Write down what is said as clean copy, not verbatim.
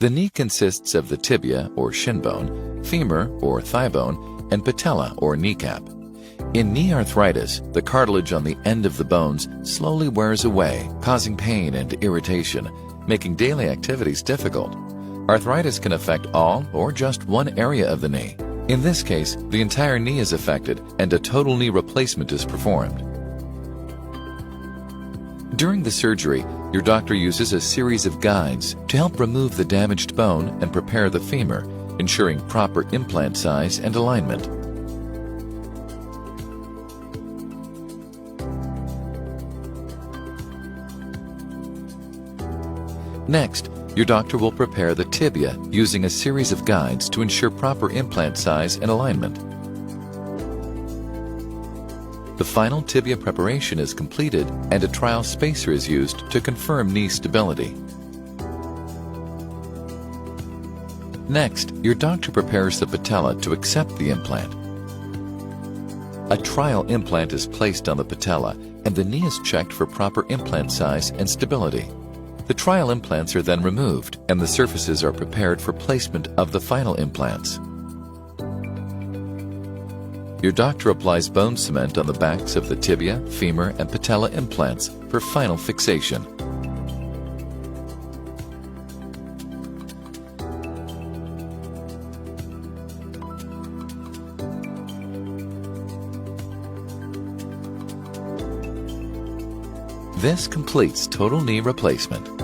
The knee consists of the tibia or shin bone, femur or thigh bone, and patella or kneecap. In knee arthritis, the cartilage on the end of the bones slowly wears away, causing pain and irritation, making daily activities difficult. Arthritis can affect all or just one area of the knee. In this case, the entire knee is affected and a total knee replacement is performed. During the surgery, your doctor uses a series of guides to help remove the damaged bone and prepare the femur, ensuring proper implant size and alignment. Next, your doctor will prepare the tibia using a series of guides to ensure proper implant size and alignment. The final tibia preparation is completed and a trial spacer is used to confirm knee stability. Next, your doctor prepares the patella to accept the implant. A trial implant is placed on the patella and the knee is checked for proper implant size and stability. The trial implants are then removed and the surfaces are prepared for placement of the final implants. Your doctor applies bone cement on the backs of the tibia, femur, and patella implants for final fixation. This completes total knee replacement.